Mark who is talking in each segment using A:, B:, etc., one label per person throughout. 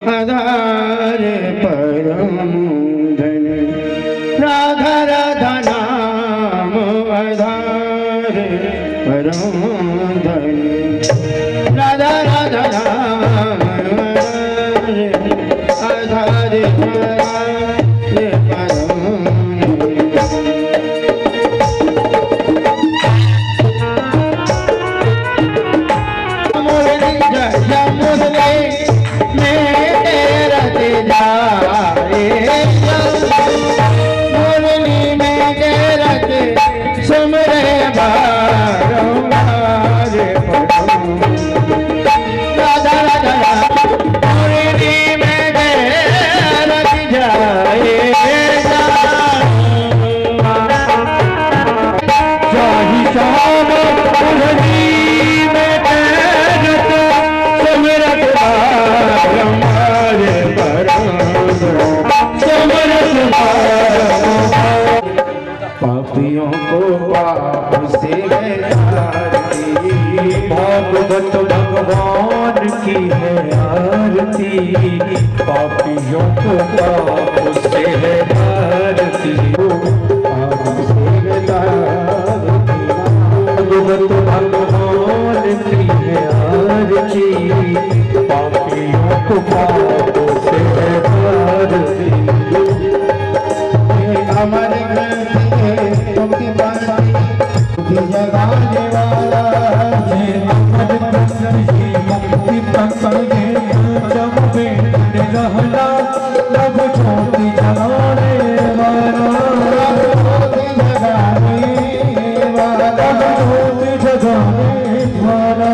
A: आधार परम धन राधा राधा नाम आधार परम धन राधा राधा नाम आधार पापियों को पाप से भागवत भगवान की है आरती पापियों को पाप से है आरती भागवत भगवान की है आरती पापियों को पाप से है आरती हमारे जगाने वाला ये अमर की मुक्ति पकड़े जब बेटे रहना तब ज्योति जगाने वाला ज्योति जगाने वाला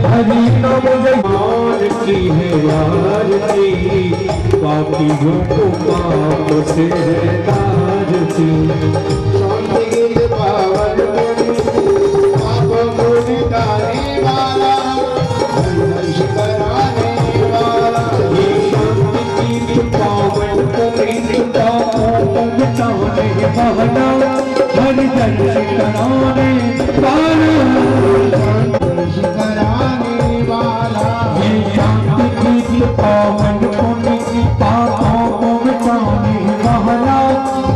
A: हरि नाम जगान की है आरती पापियों को पाप से है तारती शांति पावन पाप मुनिताने वाला हर्ष कराने वाला ये शांति की पावन पवित्र पाप मिटाने वाला हरि दर्श कराने वाला हर्ष कराने वाला ये शांति की पावन पापों को मिटाने वाला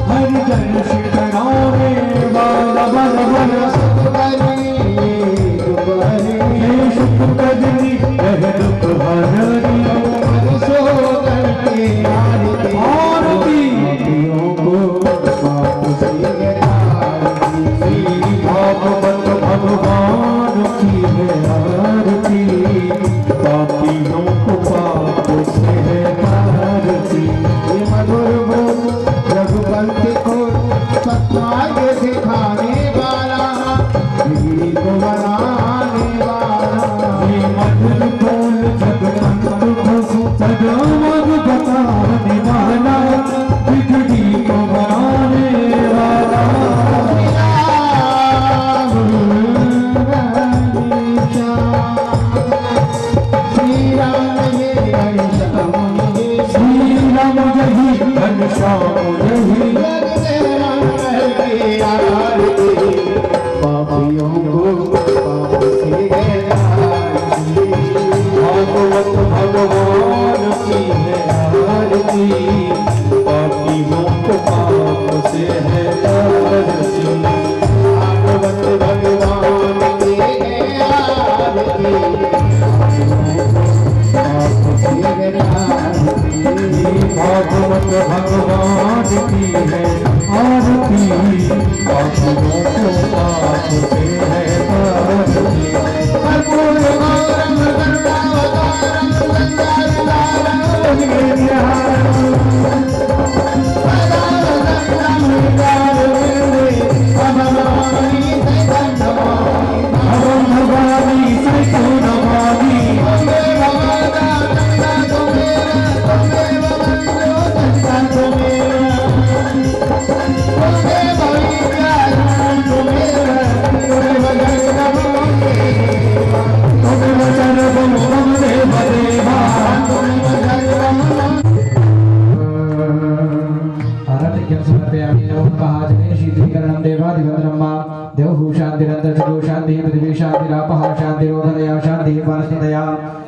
A: हरि दर्श कराने वाला बल बल सुख कदरी दुख हरनी सो करके आरती को पाप से भागवत भगवान की है आरती पापियों को पाप से है रघुपति को सत्य दिखाने वाला को बनाने वाला ये मधुर बोल जगतंत्र सदामग बताने वाला बिगड़ी को बनाने वाला श्री राम जही घनश्याम जही पापियों को पाप से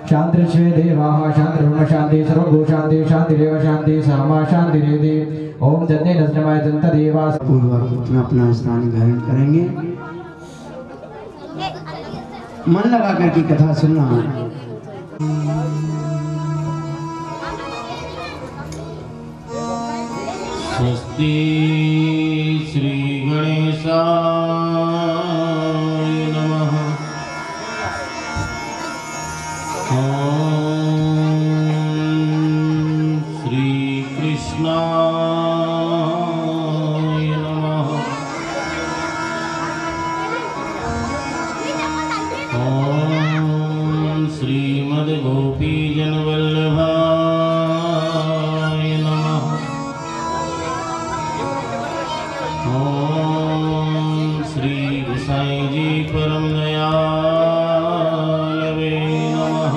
B: शांति श्री देवाः शांति ब्रह्म शांति सर्वभूत शांति शांतिरेव शांति सामा शांतिरेधि। ओम जन्ने नजनमाय जंत देवा।
C: पूर्वक अपना स्नान ग्रहण करेंगे। मन लगा करके कथा सुनना।
D: स्वस्ति श्री गणेशाय नमः। ओम श्री कृष्णाय नमः। ओम श्रीमद्गोपीजनवल्लभाय नमः। ओम श्री गोसाई जी परम दयालवे नमः।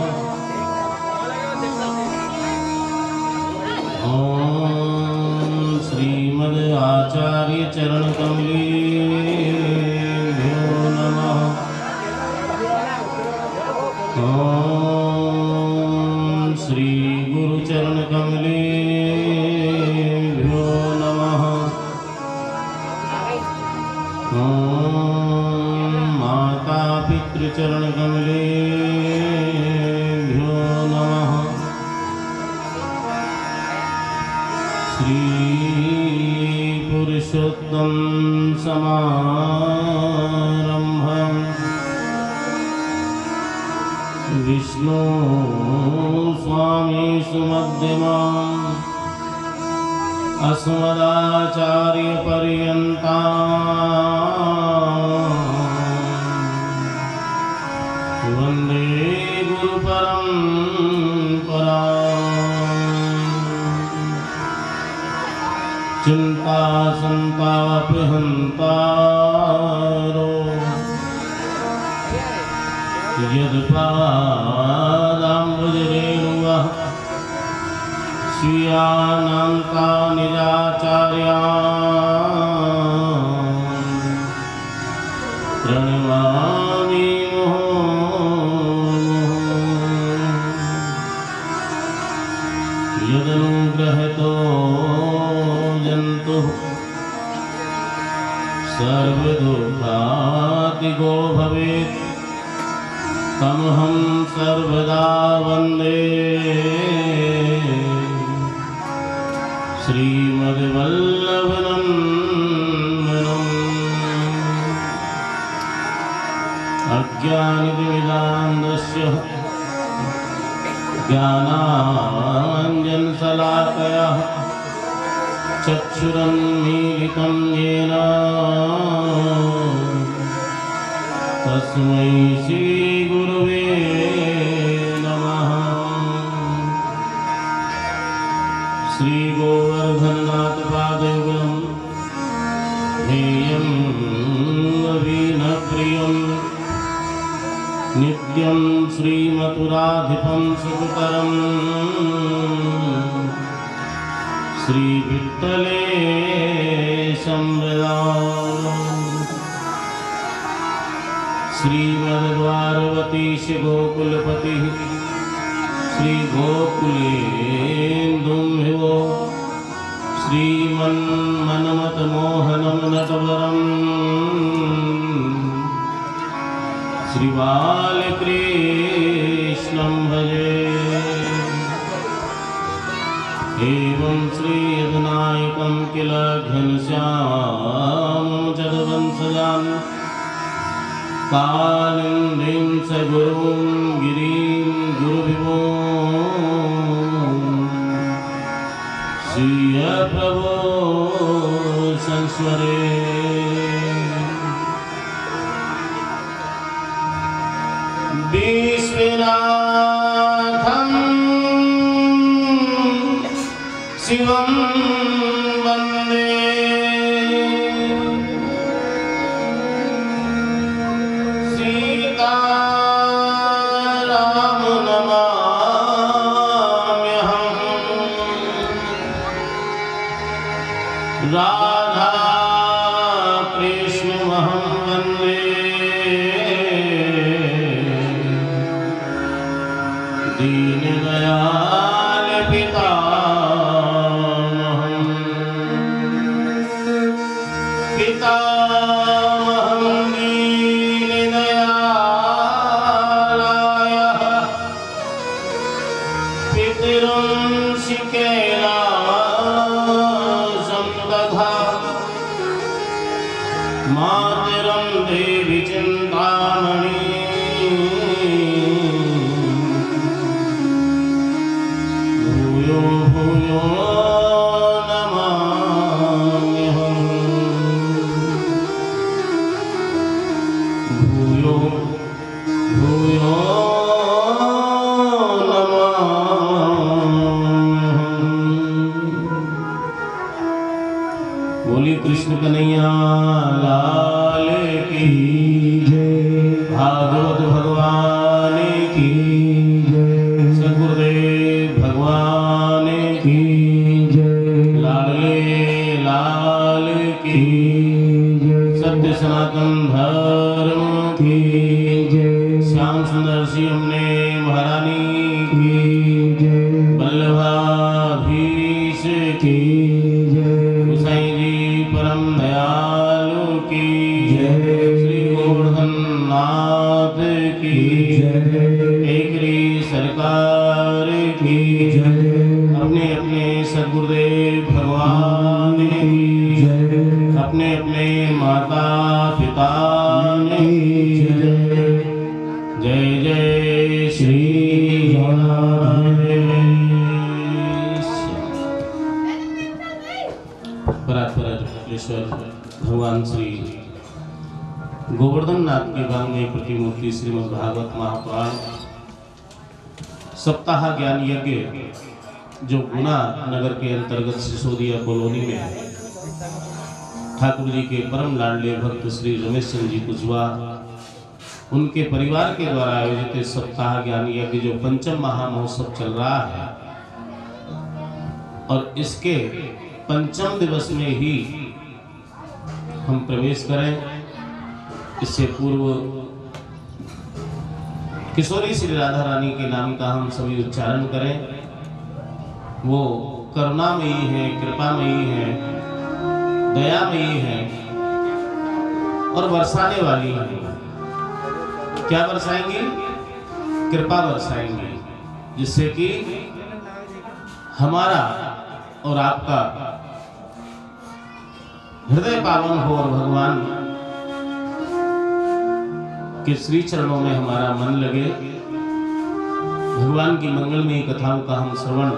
D: ओम श्रीमद् आचार्य चरण कमलेभ्यो नमः। ओम श्री गुरु चरण कमलेभ्यो नमः। ओम माता पितृचरण कमलेभ्यो नमः। श्री पुरुषोत्तम समारंभम् विष्णु स्वामी सुमध्यमाम् अस्मदाचार्य पर्यन्ताम् वन्दे गुरु परम्पराम्। चिन्ता संतापहन्तारो यद्पादाम्बुजरेणुः स्वीयानान्ता निजाचार्यान् प्रणमामि मुहुर्मुहुः। यदनुग्रहतो जन्तुः सर्वदुःखातिगो भवेत् तमहं सर्वदा वन्दे श्रीमद्वल्लभनन्दनम्। अज्ञानितिमिरान्धस्य ज्ञानाञ्जनशलाकया चक्षुरुन्मीलितं येन तस्मै श्रीगुरुवे नमः। श्रीगोवर्धननाथ पादयुगलं हेयं वीणप्रियं नित्यं श्रीमथुराधिपं सुतरं श्रीविठ्ठले संवदामि। श्रीमद्वारवतीश गोकुलपतिः श्रीगोकुलेन्दुम्भो श्रीमन्मन्मथमोहनं नटवरं श्रीबालकृष्णं भजे। एवं श्रीयदनायकं किल घनश्यामं जगवंशजान् कालिन्दीं स गुरुं गिरिं गुरुविभो श्रिय प्रभो संस्मरे। विश्वनाथं शिवं वन्दे सीता दीन दयाल पितामहं दीन दयालाय पितरंसि कैलासं दधा मातरं देवि चिन्तामणि भूयो भूयो नमाम्यहम् भूयो भूयो नमाम्यहम्। बोली कृष्ण कन्हैया लाल की जय, भागवत भगवान की जय, सद्गुरुदेव भगवान की जय, लाडले लाल की जय, सत्य सनातन धर्म की जय, श्याम सुंदर श्री हमने महारानी की जय, वल्लभाधीश की जय, गोसाई जी परम दयालु की जय, श्री गोवर्धन नाथ की जय, एकरी सरकार की जय, अपने अपने सद्गुरुदेव भगवान की जय, अपने अपने माता पिता की जय। जय जय श्री परात्परेश्वर भगवान श्री गोवर्धन नाथ की गांगे प्रतिमूर्ति श्रीमद् भागवत महापुराण सप्ताह ज्ञान यज्ञ जो गुना नगर के अंतर्गत सिसोदिया कॉलोनी में ठाकुर जी के परम लाडले भक्त श्री रमेश चंद्र जी कुशवाहा उनके परिवार के द्वारा आयोजित सप्ताह ज्ञान यज्ञ जो पंचम महामहोत्सव चल रहा है और इसके पंचम दिवस में ही हम प्रवेश करें। इससे पूर्व किशोरी श्री राधा रानी के नाम का हम सभी उच्चारण करें। वो करुणामयी है, कृपामयी है, दयामयी है और बरसाने वाली है। क्या बरसाएंगी? कृपा बरसाएंगी, जिससे कि हमारा और आपका हृदय पावन हो और भगवान के श्री चरणों में हमारा मन लगे। भगवान की मंगलमयी कथाओं का हम श्रवण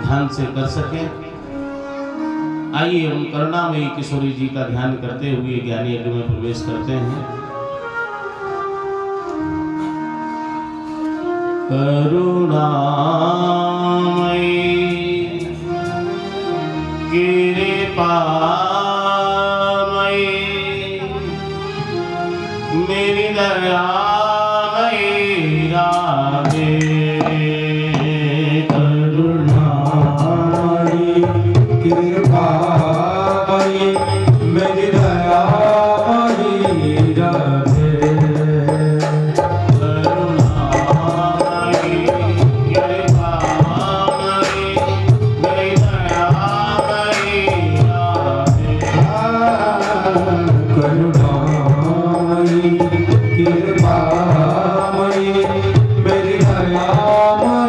D: ध्यान से कर सकें। आइए हम करुणामयी किशोरी जी का ध्यान करते हुए ज्ञान यज्ञ में प्रवेश करते हैं। करुणामयी कृपामयी मेरी दयामयी राधे।
A: करुणामयी कृपामयी मेरी दयामयी राधे। कृपामयी मेरी दयामयी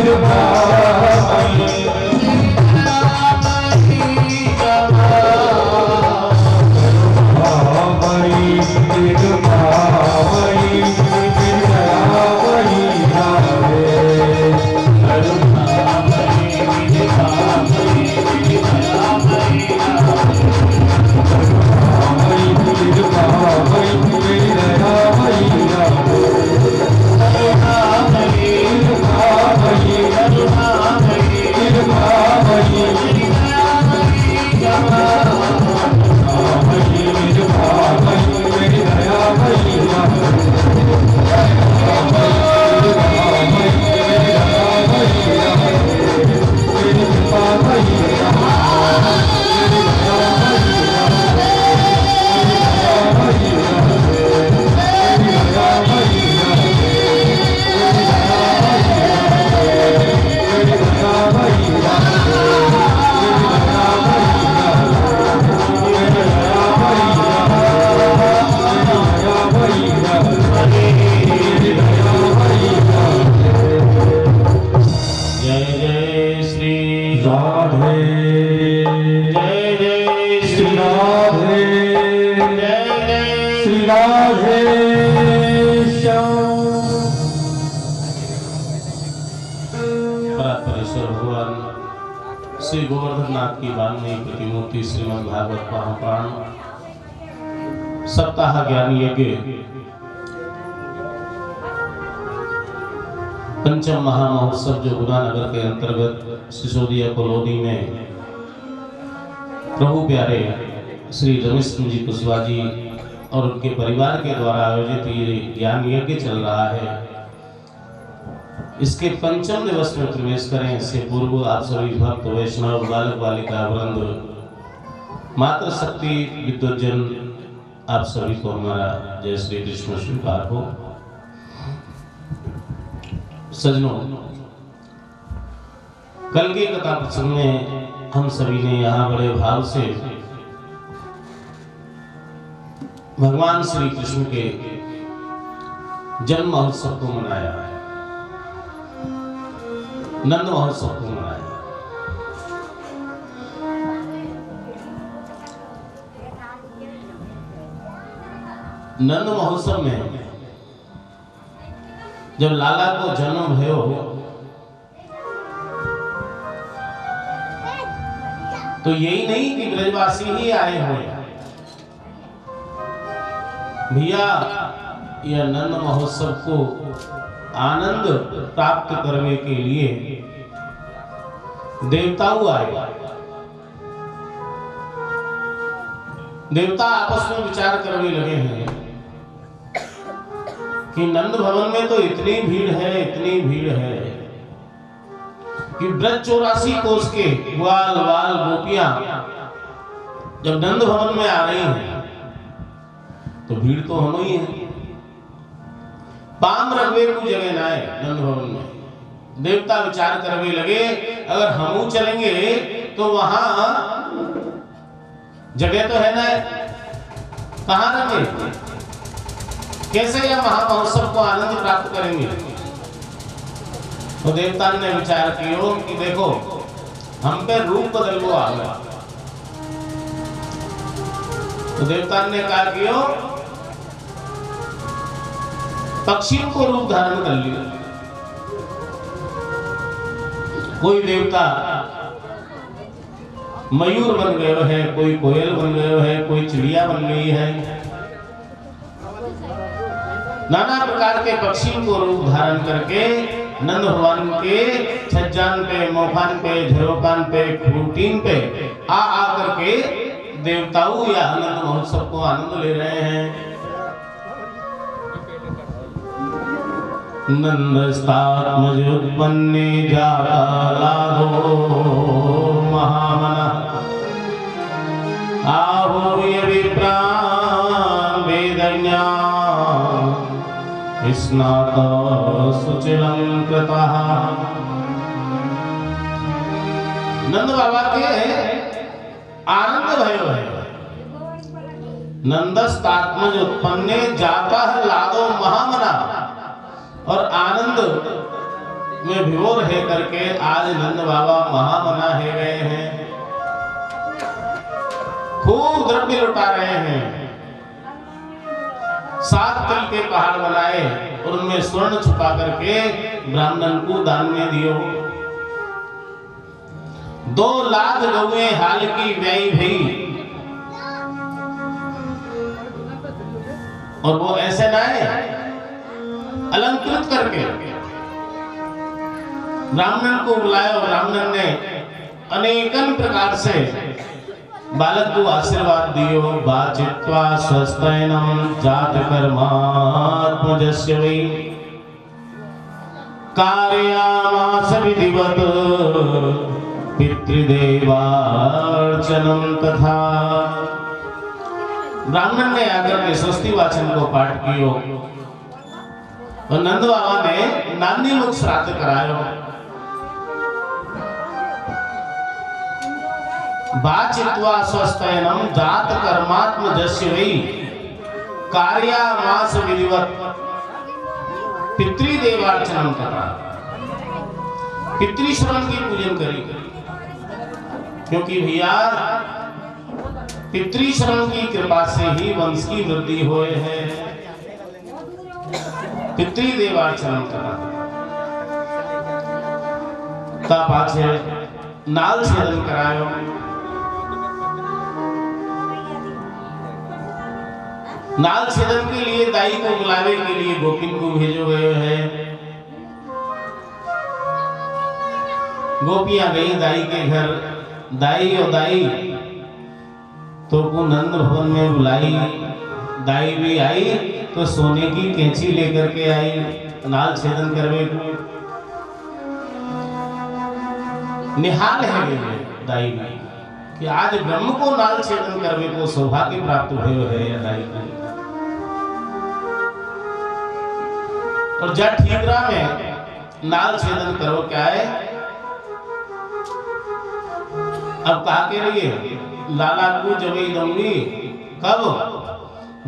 B: कृपा
D: परमेश्वर भगवान श्री गोवर्धन नाथ की वाल्मीकि प्रतिमूर्ति श्रीमद् भागवत महापुराण सप्ताह ज्ञान यज्ञ पंचम महामहोत्सव जो गुनानगर के अंतर्गत सिसोदिया कॉलोनी में प्रभु प्यारे श्री रमेश जी कुशवाहा जी और उनके परिवार के द्वारा आयोजित ये ज्ञान यज्ञ चल रहा है, इसके पंचम दिवस में प्रवेश करें। इससे पूर्व आप सभी भक्त वैष्णव बालक बालिका वृंद मातृ शक्ति विद्वजन आप सभी को हमारा जय श्री कृष्ण स्वीकार हो। सजनों, कल की कथा प्रसंग में हम सभी ने यहाँ बड़े भाव से भगवान श्री कृष्ण के जन्म महोत्सव को मनाया है, नंद महोत्सव को मनाया। नंद महोत्सव में जब लाला को जन्म भयो तो यही नहीं कि ब्रजवासी ही आए हुए भैया, यह नंद महोत्सव को आनंद प्राप्त करने के लिए देवताओं आए। देवता आपस में विचार करने लगे हैं कि नंद भवन में तो इतनी भीड़ है कि ब्रज 84 कोस के ग्वाल वाल गोपियां जब नंद भवन में आ रही हैं तो भीड़ तो होना ही है। पाम रखवे को जगह ना है नंद भवन में। देवता विचार करने लगे अगर हम चलेंगे तो वहां जगह तो है ना, कहां रखें, कैसे यह महामहोत्सव को आनंद प्राप्त करेंगे। तो देवता ने विचार किया कि देखो हम पे रूप बदलवा आ गया। तो देवता ने कहा किया पक्षियों को रूप धारण कर लिया। कोई देवता मयूर बन गए है, कोई कोयल बन गए है, कोई चिड़िया बन गई है। नाना प्रकार के पक्षियों को रूप धारण करके नंद भगवान के छज्जान पे, मोफान पे, झरोकान पे, खूंटीन पे आ करके देवताओं या नंद महोत्सव को आनंद ले रहे हैं। नंदस्तात्मजोत्पन्ने जाता लादो महामना आहूय विप्रां वेदज्ञा स्नात सुचिरं कृतः। नंद बाबा के आनंद भयो है। नंदस्तात्मज उत्पन्ने जाता लादो महामना, और आनंद में विभोर है करके आज नंद बाबा महामना है गए हैं। खूब द्रव्य लुटा रहे हैं। 7 तिल के पहाड़ बनाए और उनमें स्वर्ण छुपा करके ब्राह्मण को दान में दियो। 2 लाख गौएं हाल की व्याई भई, और वो ऐसे ना है अलंकृत करके ब्राह्मण को बुलाया। ब्राह्मण ने अनेकन प्रकार से बालक को आशीर्वाद दियो। बाचित्वा स्वस्तैनम जात कर्मात्मजस्य वै कारयामास विधिवत पितृदेवार्चनम तथा। ब्राह्मण ने आकर के स्वस्ति वाचन को पाठ कियो और नंद बाबा ने नांदी मुख श्राद्ध करायो। बाचित्वा स्वस्तैनम जात कर्मात्मजस्य वै कार्यामास विधिवत पितृदेवार्चनम करा। पितृश्रवण की पूजन करी, क्योंकि भैया पितृश्रवण की कृपा से ही वंश की वृद्धि होए है। पितृदेवार्चनम करा। ता पाछे नाल छेदन करायो। नाल छेदन के लिए दाई को बुलावे के लिए गोपिन को भेजो गयो है। गोपियां गई दाई के घर। दाई और दाई तो को नंद भवन में बुलाई। दाई भी आई तो सोने की कैंची लेकर के आई नाल छेदन करवे को। निहाल है दाई भी कि आज ब्रह्म को नाल छेदन करवे को सौभाग्य प्राप्त भयो है या दाई को। और जब ठीकरा में नाल छेदन करो क्या है। अब कहा के रहिए लाला को जब दूंगी कब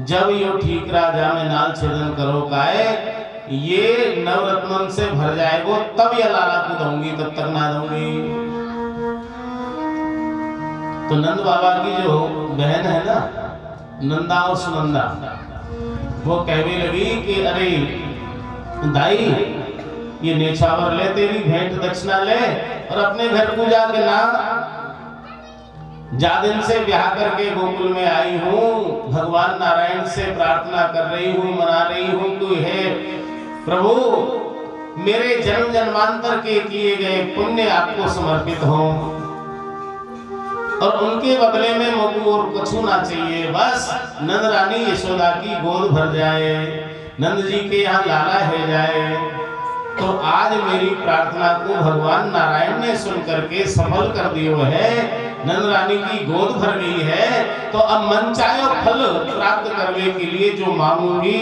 D: जब यो ठीक राजा में नाल छेदन करो काए ये नवरत्नन से भर जाएगो तब ये लाला को दूंगी तब तक ना दूंगी। तो नंद बाबा की जो बहन है ना नंदा और सुनंदा वो कहने लगी कि अरे दाई ये नेछावर ले तेरी भेंट दक्षिणा ले और अपने घर को जाके ना जा दिन से ब्याह करके गोकुल में आई हूँ भगवान नारायण से प्रार्थना कर रही हूँ मना रही हूँ कि हे प्रभु मेरे जन्म जन्मांतर के किए गए पुण्य आपको समर्पित हों और उनके बदले में मुझको और कुछ ना चाहिए। बस नंद रानी यशोदा की गोद भर जाए नंद जी के यहाँ लाला है जाए। तो आज मेरी प्रार्थना को भगवान नारायण ने सुन करके सफल कर दियो है। नंद रानी की गोद भर गई है तो अब मनचाहे फल प्राप्त करने के लिए जो मांगूंगी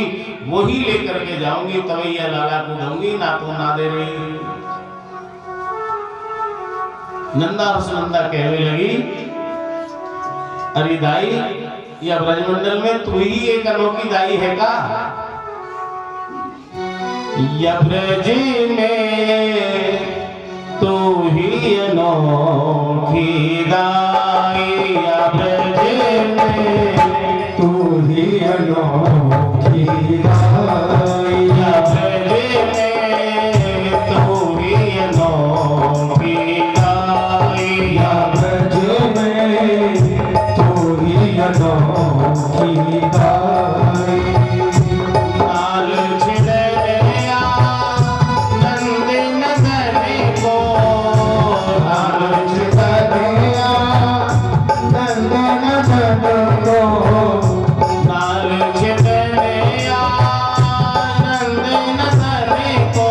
D: वही लेकर के जाऊंगी तभी यह लाला को दूंगी ना तो ना दे रही। नंदा और सुनंदा कहने लगी अरे दाई यह ब्रजमंडल में तू ही एक अनोखी दाई है का। यह ब्रज में तू ही अनोखी दाई या ब्रज में
B: तू ही अनोखी दाई
D: या ब्रज में तू ही अनोखी दाई
B: या ब्रज में तू ही अनोखी दाई।
D: नाल छिड़या नंद नगर को
B: नाल छिड़या नंद नगर को
D: नाल छिड़या नंद नगर को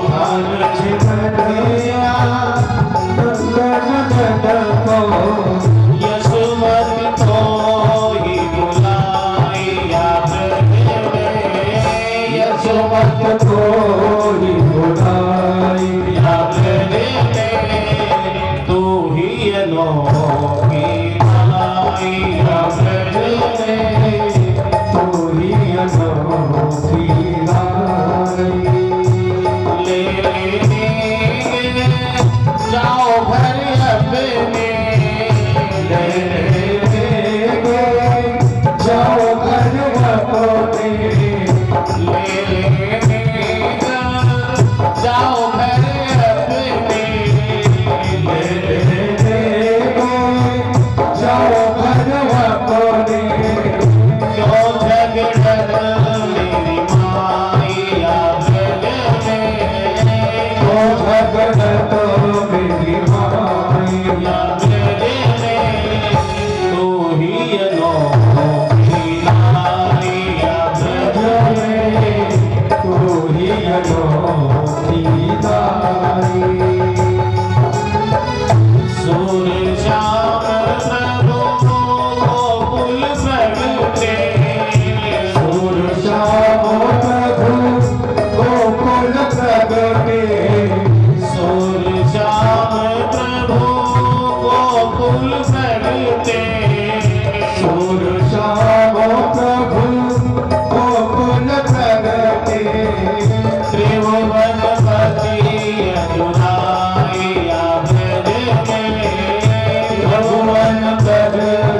B: नाल छिड़या नंद नगर को
D: यशोमती को ही बुलाई या ब्रज में
B: यशोमत को ही बुलाई
D: या ब्रज में तू ही अनोखी दाई या ब्रज में
B: तू ही अनोखी दाई।
D: ले जाओ घर अपने
B: जाओ घर अपने
D: जाओ घर अपने
B: जाओ घर अपने
D: क्यों झगड़न मेरी माई या ब्रज में
B: तो भगत मेरी माई
D: या ब्रज में तू ही अनोखी दाई या ब्रज में
B: तू ही अनोखी दाई।
D: सूर्य श्याम प्रभु गोकुल प्रगटे
B: सूर श्याम प्रभु गोकुल प्रगटे
D: सूर्य श्याम प्रभु गोकुल प्रगटे
B: सूर श्याम प्रभु गोकुल प्रगटे
D: त्रिभुवनपति अधुराई या ब्रज में
B: भगवान कर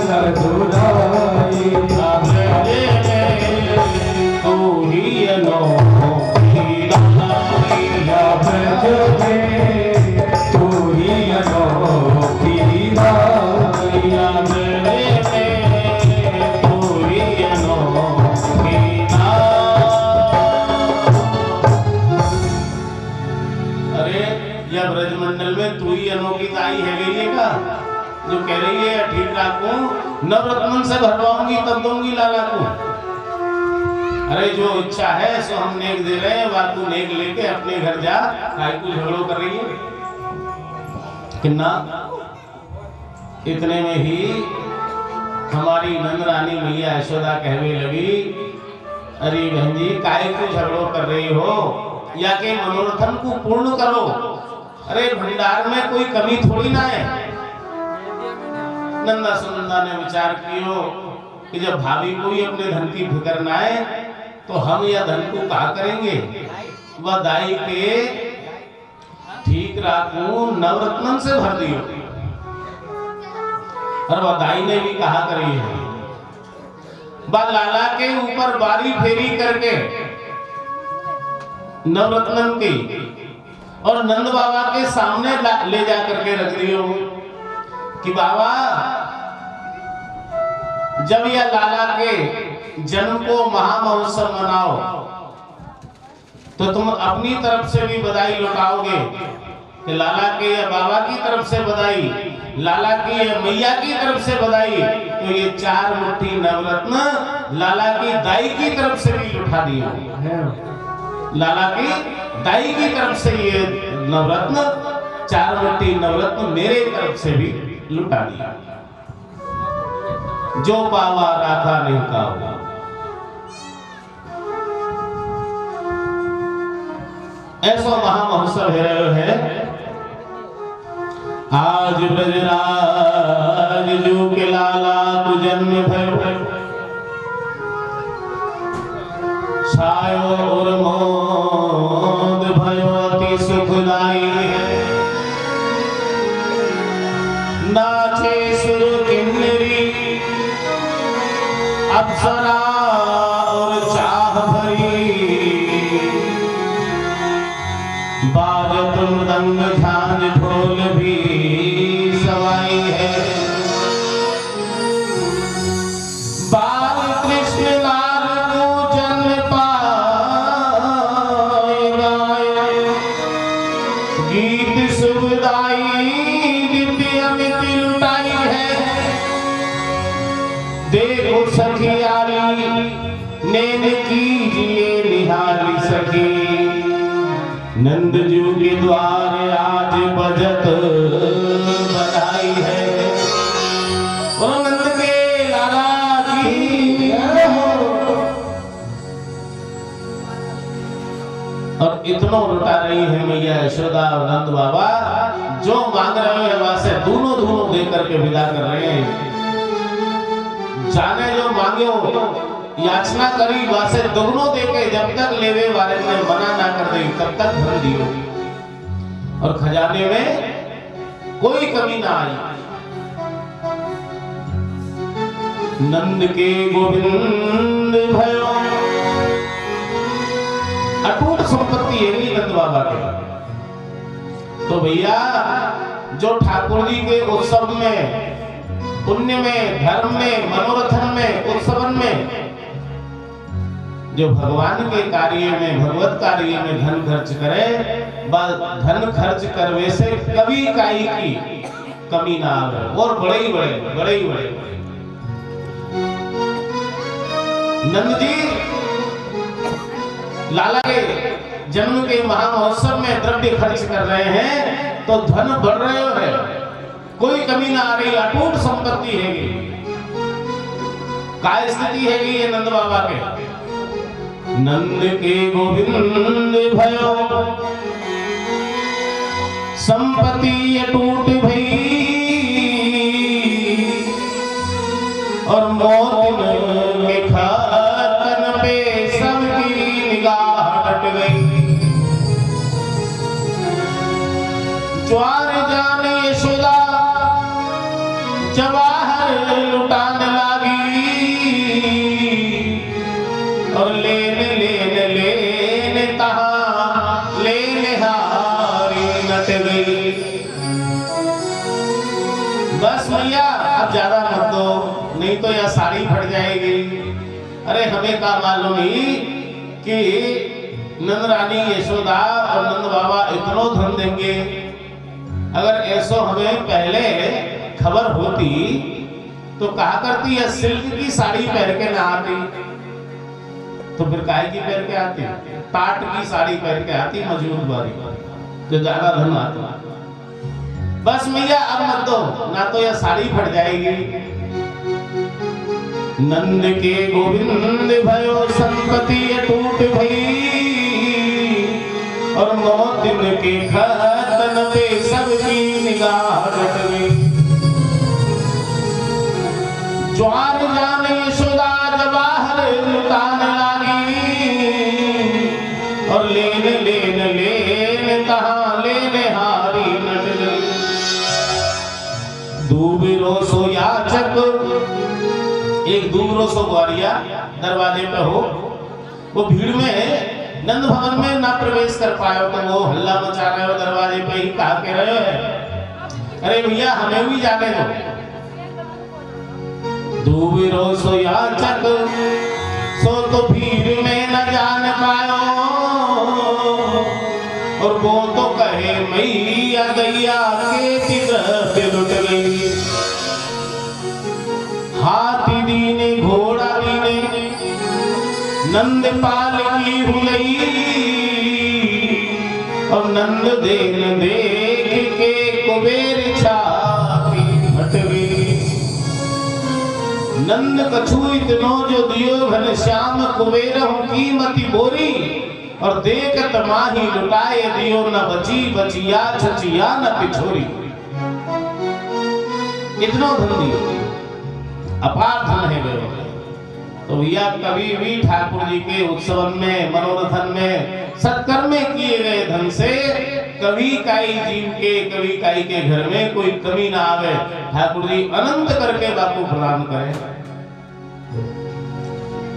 B: लधुराई
D: या ब्रज में तू ही अनोखी दाई
B: या ब्रज में
D: ब्रजमंडल में तू ही अनोखी ताई है गई है का जो कह रही है ठीक राखूं, नवरत्न से भरवाऊंगी तब दूंगी लाला को। अरे जो इच्छा है सो हम नेक दे रहे हैं, बातू नेक लेके अपने घर जा, काय को झगड़ो कर रही है किन्ना। इतने में ही हमारी नंद रानी मैया यशोदा कहने लगी, अरे बहन जी काय को झगड़ो कर रही हो, या के मनोरथन को पूर्ण करो। अरे भंडार में कोई कमी थोड़ी ना है। नंदा सुनंदा ने विचार कियो कि जब भाभी को ही अपने धन की फिक्र ना है तो हम या धन को कहा करेंगे। वह दाई के ठीक राखूं नवरत्न से भर दियो। और वह दाई ने भी कहा करी है, वह लाला के ऊपर बारी फेरी करके नवरत्न की और नंद बाबा के सामने ले जा करके रख दियो कि बाबा जब यह लाला के जन्म को महामहोत्सव मनाओ तो तुम अपनी तरफ से भी बधाई लुटाओगे कि लाला के या बाबा की तरफ से बधाई, लाला की या मैया की तरफ से बधाई। तो ये 4 मुट्ठी नवरत्न लाला की दाई की तरफ से भी लुटा दिया। लाला की दाई की तरफ से ये नवरत्न 4 मुट्ठी नवरत्न मेरे तरफ से भी लुटा दिया। जो पावा राखा नहीं का। ऐसा महामहोत्सव है आज ब्रजराज जो के लाला तु जन्म भयो, छायो और मोद भयो अति सुखदाई है। नाचे सुर किन्नरी अप्सरा और चाह भरी, बाजत मृदंग झांझ ढोल भी सवाई है। बाल कृष्ण लाल को जन्म पाए गाए, गीत सुखदाई दिव्य अमित लुटाई है। देखो सखियारी नैन कीजिए निहारी सखी, नंद जू के द्वार आज बजत बधाई है। और नंद के लाला की और इतना लुटा रही है मैया यशोदा और नंद बाबा, जो मांग रहे हैं वहां से दोनों दे करके विदा कर रहे हैं। जाने जो मांगे याचना करी वासे दोनों देके, जब तक लेवे वाले ने मना ना कर दे तब तक धन दियो और खजाने में कोई कमी ना आई। नंद के गोविंद भयो अटूट संपत्ति है नंद बाबा के। तो भैया जो ठाकुर जी के उत्सव में, पुण्य में, धर्म में, मनोरथन में, उत्सवन में, जो भगवान के कार्य में, भगवत कार्य में धन खर्च करे, धन खर्च करवे से कभी काई की कमी ना आवे। और बड़े ही बड़े नंद जी लाला के जन्म के महामहोत्सव में द्रव्य खर्च कर रहे हैं तो धन बढ़ रहे है, कोई कमी ना आ रही, अटूट संपत्ति है। काय स्थिति है ये नंद बाबा के। नंद के गोविंद भयो संपत्ति अटूट भई, और मौत के खातन पे सबकी निगाह हट गई। ज्वार जान यशोदा जवाहर लुटाने लगी, और लेने तहाँ लेने हारी नट गई। बस भैया अब ज्यादा मत दो, नहीं तो यह साड़ी फट जाएगी। अरे हमें का मालूम ही कि नंद रानी यशोदा और नंद बाबा इतना धन देंगे अगर ऐसो हमें पहले खबर होती तो कहा करती है सिल्क की साड़ी पहन के ना आती, तो फिर काहे की पहन के आती, टाट की साड़ी पहन के आती मजबूत वाली जो ज्यादा धन आता। बस मैया अब मत दो, ना तो यह साड़ी फट जाएगी। नंद के गोविंद भयो संपत्ति टूट भई, और 9 दिन के खतन पे सबकी निगाह हट गई। ज्वार जाने यशोदा जवाहर लुटाने लागी, और लेन लेन लेन कहाँ लेने हारी नट गई। दूबरो सो याचक, एक दूबरो सो ग्वारिया दरवाजे पे हो, वो भीड़ में नंद भवन में ना प्रवेश कर पायो, तो वो हल्ला मचा रहे हो दरवाजे पे ही कहा के रहे हो, अरे भैया हमें भी जाने दो। दूबरो सो याचक सो तो भीड़ में न जान पायो, और वो तो कहे मैया गैया के तिरह लुट गई। हाथी दीने घोड़ा दीने नंद पाल की हुई, और नंद देन देख के कुबेर छाती हट गई। नंद कछु इतनो जो दियो घन श्याम कुबेर कीमती बोरी, और देख तमाही लुटाए दियो न बची बचिया छचिया न पिछोरी। कितनो धन दियो, अपार धन है वे। तो भैया कभी भी ठाकुर जी के उत्सव में मनोरथन में सत्कर्म में किए गए धन से कभी काई जीव के कभी काई के घर में कोई कमी ना आवे। ठाकुर जी अनंत करके बापू प्रदान करें।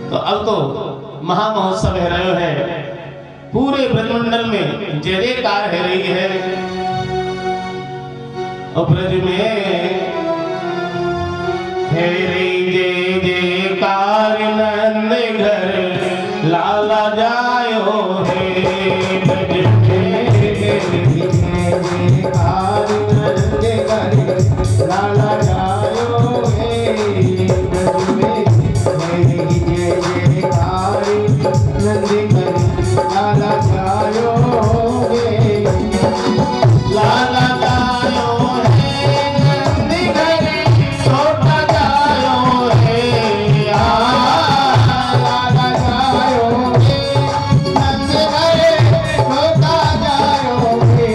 D: तो अब तो महामहोत्सव है रहे है, पूरे ब्रजमंडल में जय जयकार है रही है। और ब्रज में है रही जय जयकार, नंद घर लाला जायो है। ब्रज में जय जयकार, नंद घर लाला जायो है। ब्रज में जय जयकार, नंद घर लाला जायो है। लाला जायो है, नंद घर छोटा जायो है। लाला जायो है, नंद घर छोटा जायो है।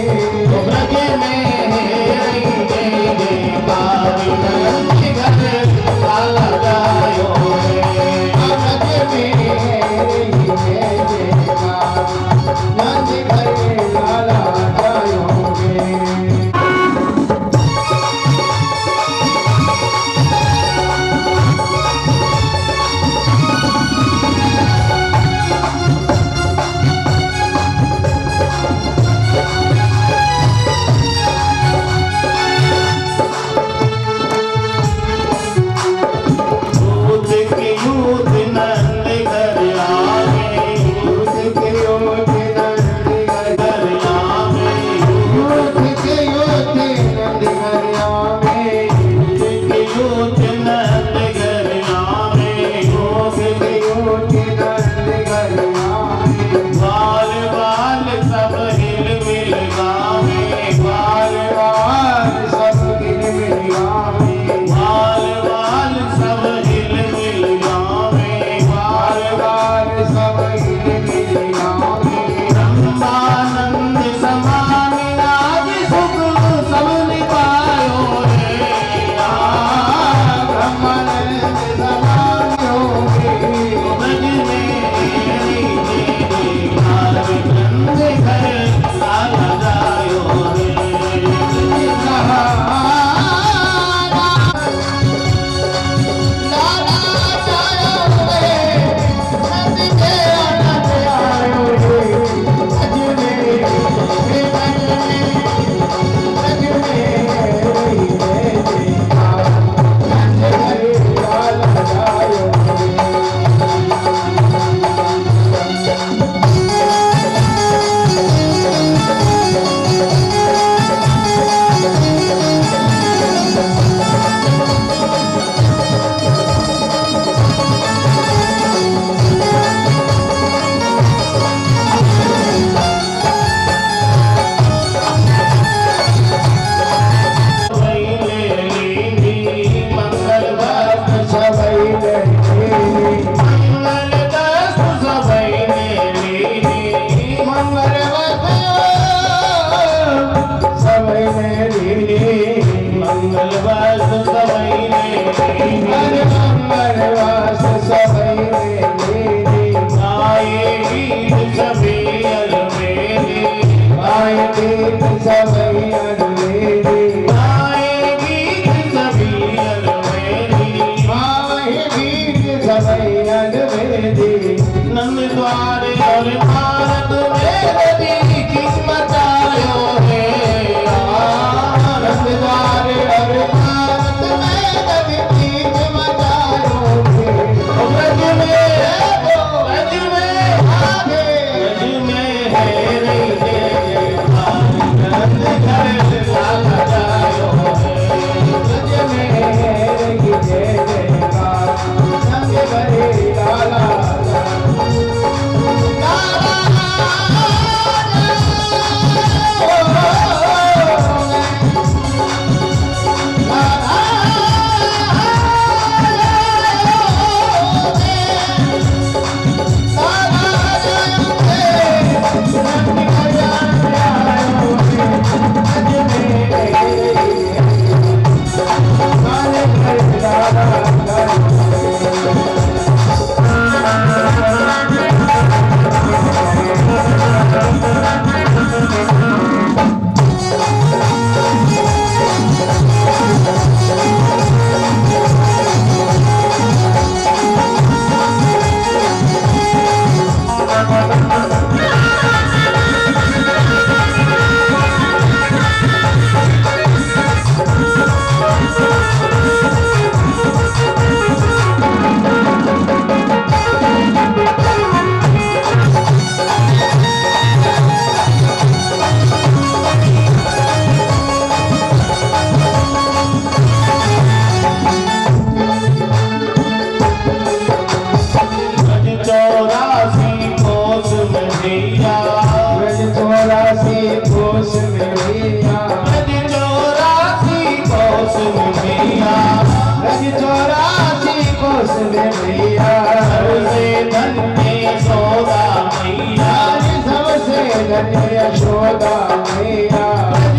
B: यशोदा मैया,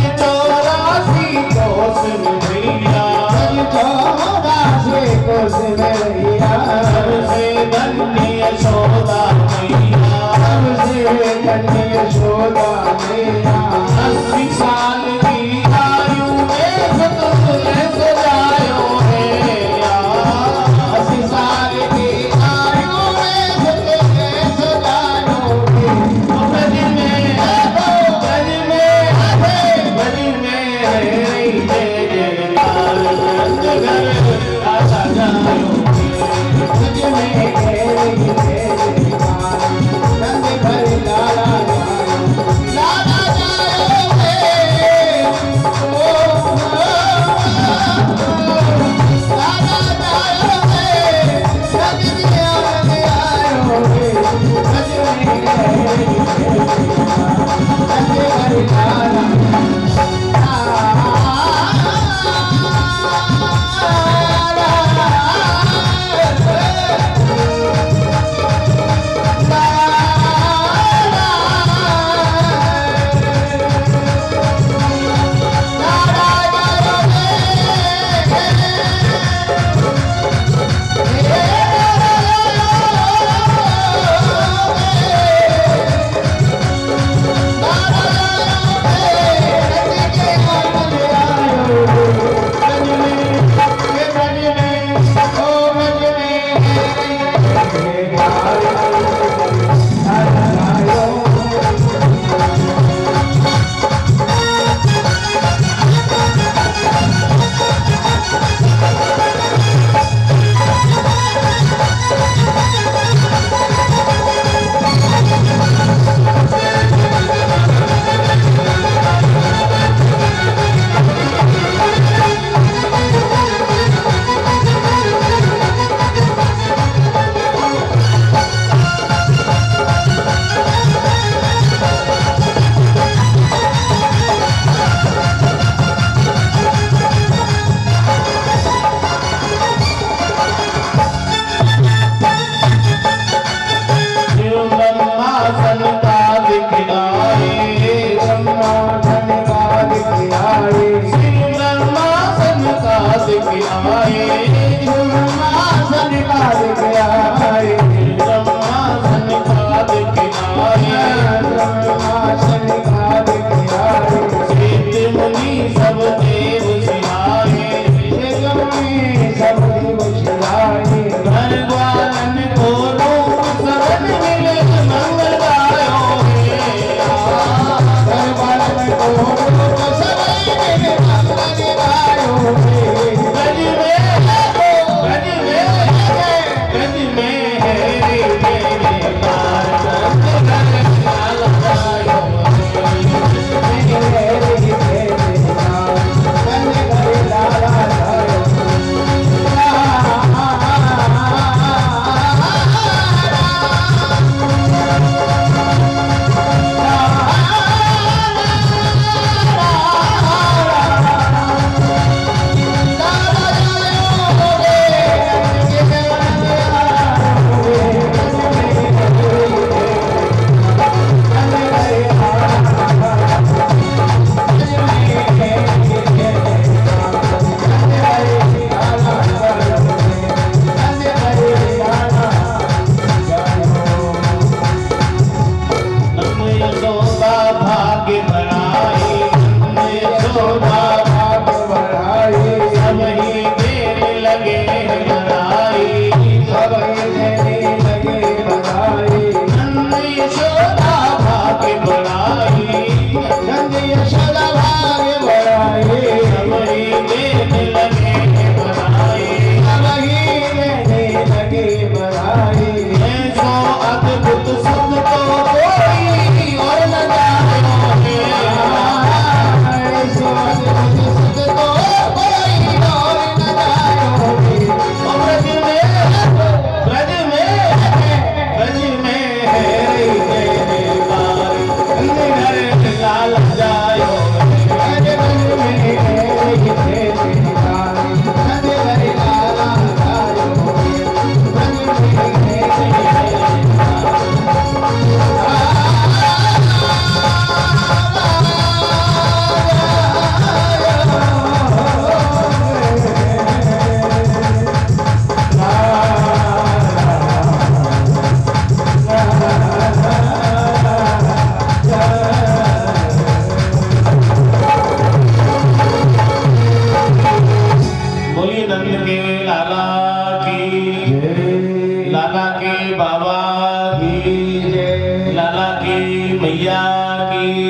D: 84 कोस में मैया,
B: 84 कोस में मैया,
D: सबसे धन्य यशोदा मैया,
B: सबसे धन्य यशोदा मैया।
D: 80 साल की आयु में सतुल्य सजायो है यार,
B: 80 साल की आयु में सतुल्य सजायो है।
D: ब्रज में है ब्रज में है जय जयकार, नंद घर राजा जायो,
B: ब्रज में है जय जयकार, नंद घर लाला जायो, लाला जायो है। ओ लाला जायो है, नंद घर आयो है। ब्रज में है जय जयकार, नंद घर लाला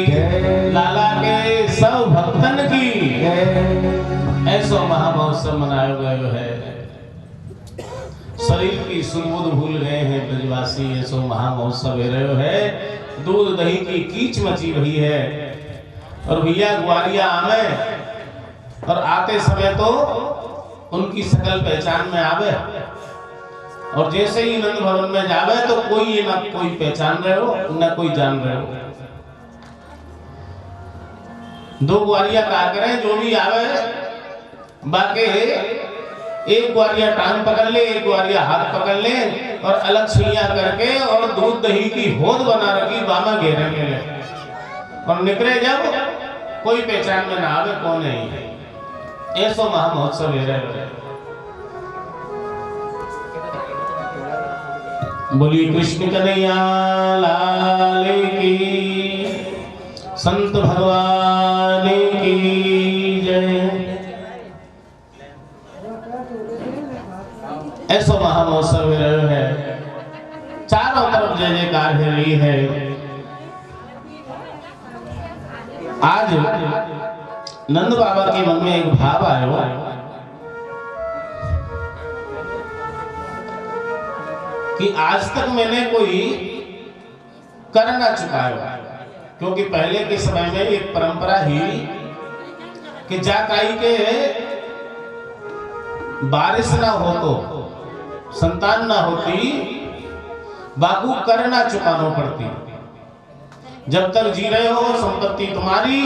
B: जय।
D: लाला के सब भक्तन की
B: जय।
D: ऐसो महामहोत्सव मनाया गयो है। शरीर की सुबुध भूल गए हैं ब्रजवासी, ऐसो महामहोत्सव रहो है। दूध दही की कीच मची रही है। और भैया ग्वालिया आवे और आते समय तो उनकी सकल पहचान में आवे, और जैसे ही नंद भवन में जावे तो कोई ना कोई पहचान रहे हो ना कोई जान रहे हो। दो ग्वालिया का करें जो भी आवे, बाकी एक ग्वालिया टांग पकड़ ले, एक ग्वालिया हाथ पकड़ ले और अलग सुइया करके और दूध दही की होद बना रखी बामा घेरे में, और निकले जब कोई पहचान में ना आवे कौन है। ऐसो महामहोत्सव है। बोलिए कृष्ण कन्हैया लाल की, संत भगवान की जय। ऐसो महामहोत्सव है। चारों तरफ जय जयकार हो रही है। आज नंद बाबा के मन में एक भाव आया कि आज तक मैंने कोई कर ना चुकाया, क्योंकि पहले के समय में एक परंपरा ही कि जाकाई के बारिश ना हो तो संतान ना होती, बाबू कर ना चुकाना पड़ती। जब तक जी रहे हो संपत्ति तुम्हारी,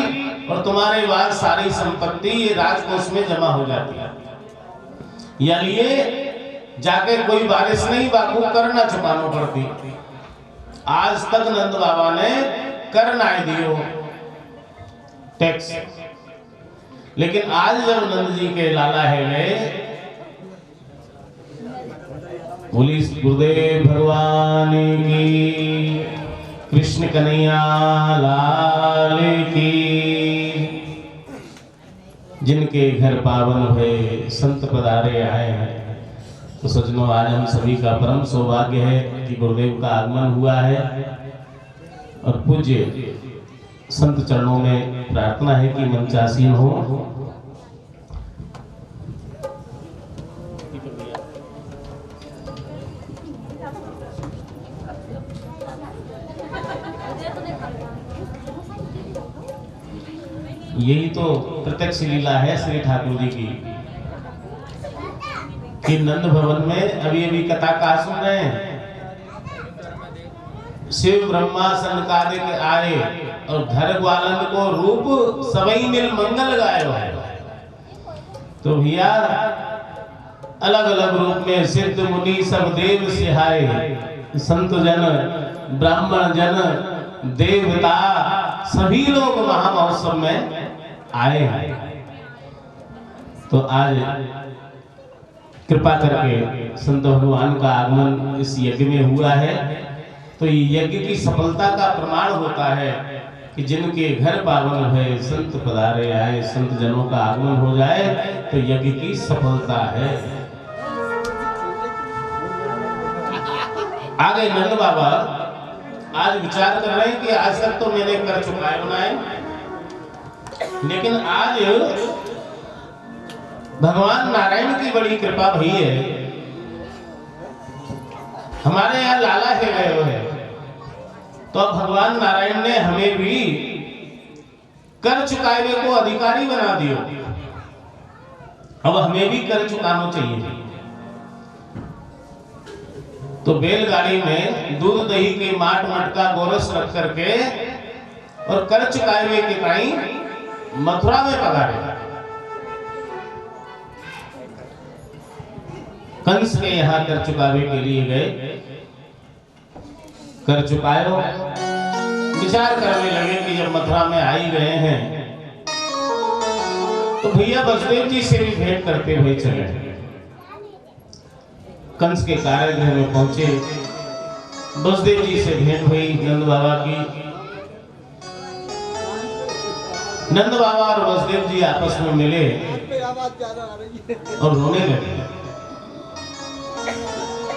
D: और तुम्हारे बाद सारी संपत्ति ये राजकोष में जमा हो जाती है। या लिए जाके कोई बारिश नहीं, बाबू कर ना चुकाना पड़ती। आज तक नंद बाबा ने कर ना दियो टैक्स, लेकिन आज जब नंद जी के लाला है गए, बोली गुरुदेव भगवान की, कृष्ण कन्हैया लाल की। जिनके घर पावन हुए संत पधारे आए हैं, तो सज्जनों आज हम सभी का परम सौभाग्य है कि गुरुदेव का आगमन हुआ है, और पूज्य संत चरणों में प्रार्थना है कि मंचासीन हो। यही तो प्रत्यक्ष लीला है श्री ठाकुर जी की, कि नंद भवन में अभी अभी कथा का सुन रहे हैं। शिव ब्रह्मा सनकादिक आए, और घर ग्वालन को रूप सबई मिल मंगल गायो है। तो भैया अलग अलग रूप में सिद्ध मुनि सब देव सिहाए, संत जन ब्राह्मण जन देवता सभी लोग महामहोत्सव में आए हैं। तो आज कृपा करके संत भगवान का आगमन इस यज्ञ में हुआ है। तो ये यज्ञ की सफलता का प्रमाण होता है कि जिनके घर पावन है, संत पधारे आए, संत जनों का आगमन हो जाए तो यज्ञ की सफलता है। आगे नंद बाबा आज विचार कर रहे हैं कि आज तक तो मैंने कर चुकाए बनाए, लेकिन आज भगवान नारायण की बड़ी कृपा भई है। हमारे यहाँ लाला है गए है, तो अब भगवान नारायण ने हमें भी कर चुकाए को अधिकारी बना दियो। अब हमें भी कर चुकाना चाहिए। तो बैलगाड़ी में दूध दही के माट मटका गोरस रख करके और कर चुकाए हुए के भाई मथुरा में पधारे। कंस के यहाँ कर चुकावे के लिए गए। कर चुकायो विचार करने लगे कि जब मथुरा में आ ही गए हैं तो भैया बसदेव जी से भी भेंट करते हुए चले। कंस के कारागृह में पहुंचे, बसदेव जी से भेंट हुई नंद बाबा की। नंद बाबा और बसदेव जी आपस में मिले और रोने लगे।